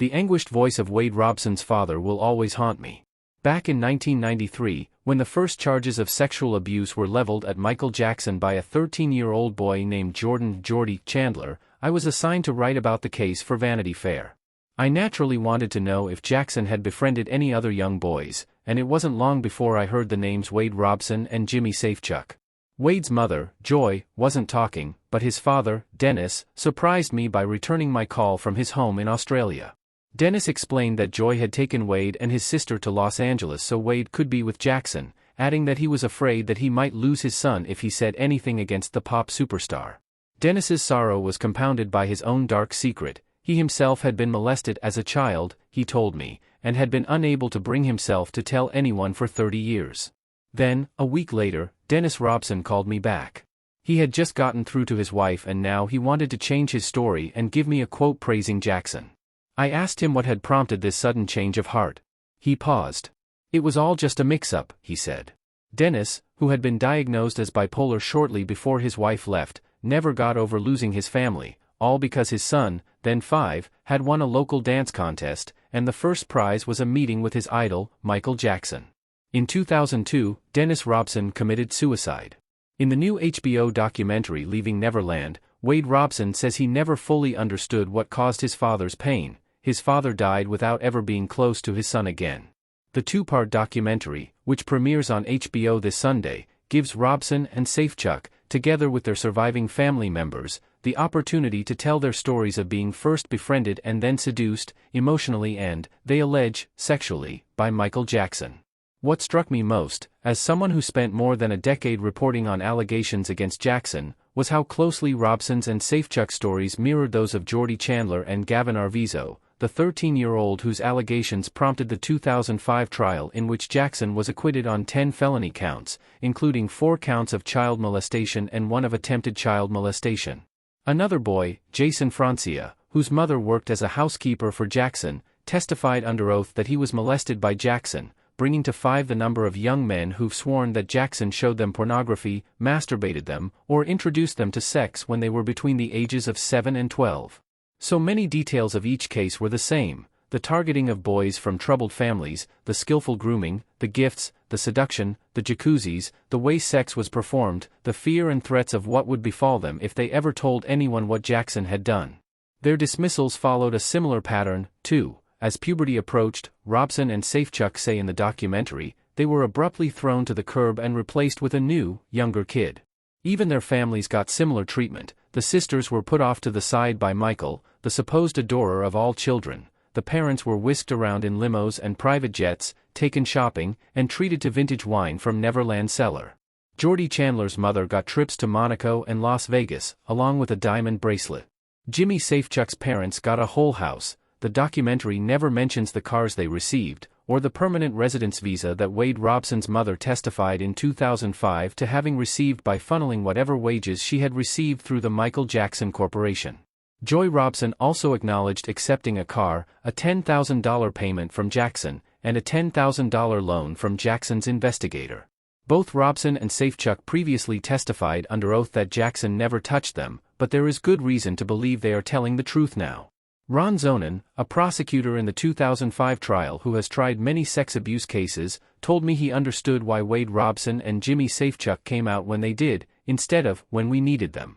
The anguished voice of Wade Robson's father will always haunt me. Back in 1993, when the first charges of sexual abuse were leveled at Michael Jackson by a 13-year-old boy named Jordan "Jordy" Chandler, I was assigned to write about the case for Vanity Fair. I naturally wanted to know if Jackson had befriended any other young boys, and it wasn't long before I heard the names Wade Robson and Jimmy Safechuck. Wade's mother, Joy, wasn't talking, but his father, Dennis, surprised me by returning my call from his home in Australia. Dennis explained that Joy had taken Wade and his sister to Los Angeles so Wade could be with Jackson, adding that he was afraid that he might lose his son if he said anything against the pop superstar. Dennis's sorrow was compounded by his own dark secret. He himself had been molested as a child, he told me, and had been unable to bring himself to tell anyone for 30 years. Then, a week later, Dennis Robson called me back. He had just gotten through to his wife and now he wanted to change his story and give me a quote praising Jackson. I asked him what had prompted this sudden change of heart. He paused. It was all just a mix-up, he said. Dennis, who had been diagnosed as bipolar shortly before his wife left, never got over losing his family, all because his son, then 5, had won a local dance contest, and the first prize was a meeting with his idol, Michael Jackson. In 2002, Dennis Robson committed suicide. In the new HBO documentary Leaving Neverland, Wade Robson says he never fully understood what caused his father's pain. His father died without ever being close to his son again. The two-part documentary, which premieres on HBO this Sunday, gives Robson and Safechuck, together with their surviving family members, the opportunity to tell their stories of being first befriended and then seduced, emotionally and, they allege, sexually, by Michael Jackson. What struck me most, as someone who spent more than a decade reporting on allegations against Jackson, was how closely Robson's and Safechuck's stories mirrored those of Jordy Chandler and Gavin Arvizo, the 13-year-old whose allegations prompted the 2005 trial in which Jackson was acquitted on 10 felony counts, including 4 counts of child molestation and 1 of attempted child molestation. Another boy, Jason Francia, whose mother worked as a housekeeper for Jackson, testified under oath that he was molested by Jackson, bringing to 5 the number of young men who've sworn that Jackson showed them pornography, masturbated them, or introduced them to sex when they were between the ages of 7 and 12. So many details of each case were the same: the targeting of boys from troubled families, the skillful grooming, the gifts, the seduction, the jacuzzis, the way sex was performed, the fear and threats of what would befall them if they ever told anyone what Jackson had done. Their dismissals followed a similar pattern, too. As puberty approached, Robson and Safechuck say in the documentary, they were abruptly thrown to the curb and replaced with a new, younger kid. Even their families got similar treatment. The sisters were put off to the side by Michael, the supposed adorer of all children. The parents were whisked around in limos and private jets, taken shopping, and treated to vintage wine from Neverland cellar. Jordy Chandler's mother got trips to Monaco and Las Vegas, along with a diamond bracelet. Jimmy Safechuck's parents got a whole house. The documentary never mentions the cars they received, or the permanent residence visa that Wade Robson's mother testified in 2005 to having received by funneling whatever wages she had received through the Michael Jackson Corporation. Joy Robson also acknowledged accepting a car, a $10,000 payment from Jackson, and a $10,000 loan from Jackson's investigator. Both Robson and Safechuck previously testified under oath that Jackson never touched them, but there is good reason to believe they are telling the truth now. Ron Zonin, a prosecutor in the 2005 trial who has tried many sex abuse cases, told me he understood why Wade Robson and Jimmy Safechuck came out when they did, instead of when we needed them.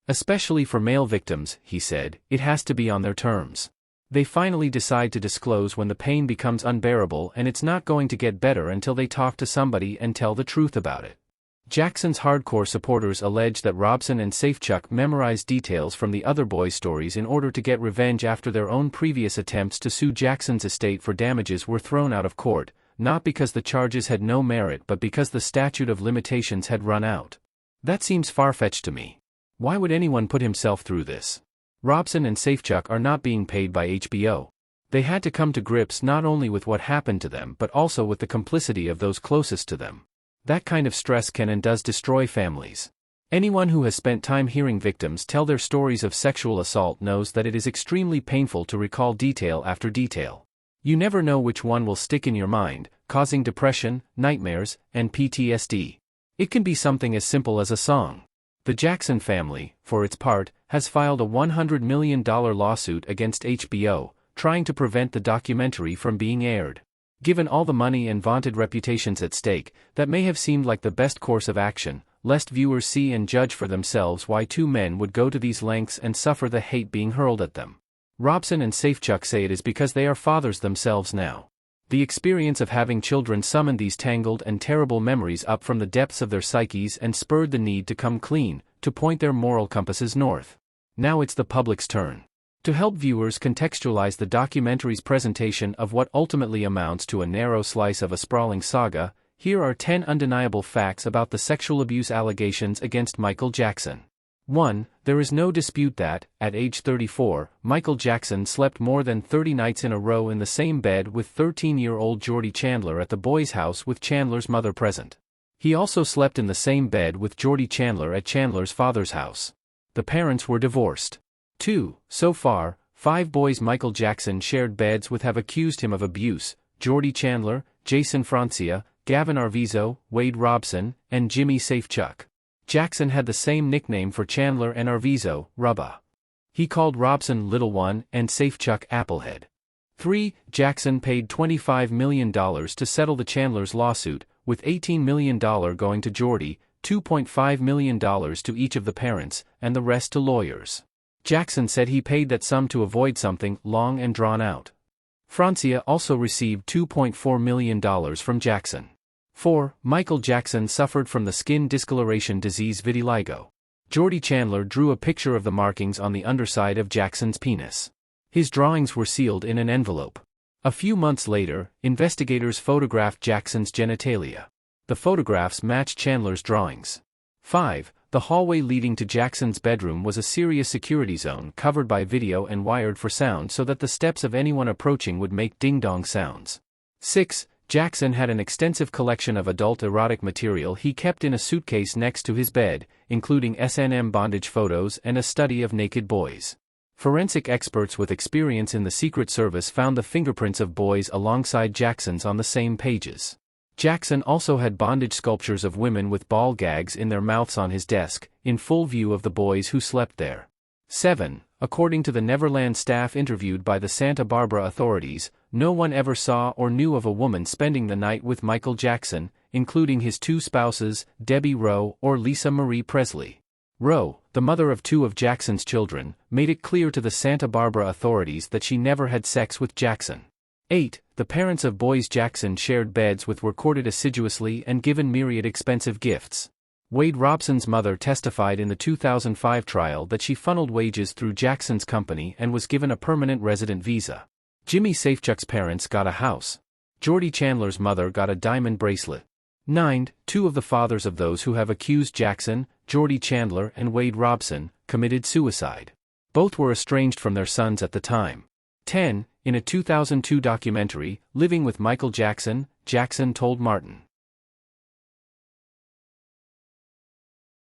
Especially for male victims, he said, it has to be on their terms. They finally decide to disclose when the pain becomes unbearable, and it's not going to get better until they talk to somebody and tell the truth about it. Jackson's hardcore supporters allege that Robson and Safechuck memorized details from the other boys' stories in order to get revenge after their own previous attempts to sue Jackson's estate for damages were thrown out of court, not because the charges had no merit but because the statute of limitations had run out. That seems far-fetched to me. Why would anyone put himself through this? Robson and Safechuck are not being paid by HBO. They had to come to grips not only with what happened to them but also with the complicity of those closest to them. That kind of stress can and does destroy families. Anyone who has spent time hearing victims tell their stories of sexual assault knows that it is extremely painful to recall detail after detail. You never know which one will stick in your mind, causing depression, nightmares, and PTSD. It can be something as simple as a song. The Jackson family, for its part, has filed a $100 million lawsuit against HBO, trying to prevent the documentary from being aired. Given all the money and vaunted reputations at stake, that may have seemed like the best course of action, lest viewers see and judge for themselves why two men would go to these lengths and suffer the hate being hurled at them. Robson and Safechuck say it is because they are fathers themselves now. The experience of having children summoned these tangled and terrible memories up from the depths of their psyches and spurred the need to come clean, to point their moral compasses north. Now it's the public's turn. To help viewers contextualize the documentary's presentation of what ultimately amounts to a narrow slice of a sprawling saga, here are 10 undeniable facts about the sexual abuse allegations against Michael Jackson. 1. There is no dispute that, at age 34, Michael Jackson slept more than 30 nights in a row in the same bed with 13-year-old Jordie Chandler at the boys' house with Chandler's mother present. He also slept in the same bed with Jordie Chandler at Chandler's father's house. The parents were divorced. 2. So far, 5 boys Michael Jackson shared beds with have accused him of abuse: Jordie Chandler, Jason Francia, Gavin Arvizo, Wade Robson, and Jimmy Safechuck. Jackson had the same nickname for Chandler and Arvizo, Rubba. He called Robson Little One and Safechuck Applehead. 3. Jackson paid $25 million to settle the Chandlers' lawsuit, with $18 million going to Jordie, $2.5 million to each of the parents, and the rest to lawyers. Jackson said he paid that sum to avoid something long and drawn out. Francia also received $2.4 million from Jackson. 4. Michael Jackson suffered from the skin discoloration disease vitiligo. Jordie Chandler drew a picture of the markings on the underside of Jackson's penis. His drawings were sealed in an envelope. A few months later, investigators photographed Jackson's genitalia. The photographs matched Chandler's drawings. 5. The hallway leading to Jackson's bedroom was a serious security zone covered by video and wired for sound so that the steps of anyone approaching would make ding-dong sounds. 6. Jackson had an extensive collection of adult erotic material he kept in a suitcase next to his bed, including S&M bondage photos and a study of naked boys. Forensic experts with experience in the Secret Service found the fingerprints of boys alongside Jackson's on the same pages. Jackson also had bondage sculptures of women with ball gags in their mouths on his desk, in full view of the boys who slept there. 7. According to the Neverland staff interviewed by the Santa Barbara authorities, no one ever saw or knew of a woman spending the night with Michael Jackson, including his 2 spouses, Debbie Rowe or Lisa Marie Presley. Rowe, the mother of 2 of Jackson's children, made it clear to the Santa Barbara authorities that she never had sex with Jackson. 8. The parents of boys Jackson shared beds with were courted assiduously and given myriad expensive gifts. Wade Robson's mother testified in the 2005 trial that she funneled wages through Jackson's company and was given a permanent resident visa. Jimmy Safechuck's parents got a house. Jordie Chandler's mother got a diamond bracelet. 9. 2 of the fathers of those who have accused Jackson, Jordie Chandler and Wade Robson, committed suicide. Both were estranged from their sons at the time. 10. In a 2002 documentary, Living with Michael Jackson, Jackson told Martin,